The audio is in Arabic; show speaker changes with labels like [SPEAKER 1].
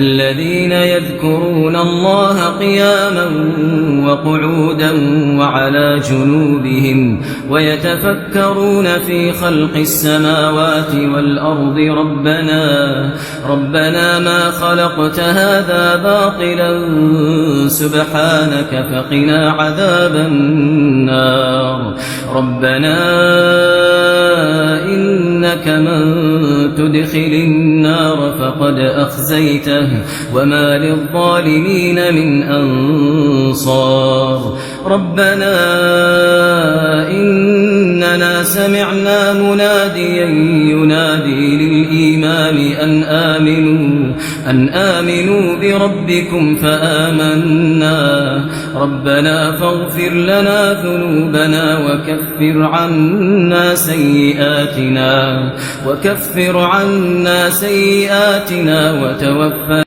[SPEAKER 1] الذين يذكرون الله قياما وقعودا وعلى جنوبهم ويتفكرون في خلق السماوات والأرض ربنا ما خلقت هذا باطلا سبحانك فقنا عذاب النار ربنا إنك من تدخل النار فقد أخزيته وما للظالمين من أنصار ربنا إننا سمعنا مناديا ينادي للإيمان أن آمنوا بربكم فآمنا ربنا فاغفر لنا ذنوبنا وكفر عنا سيئاتنا وتوفنا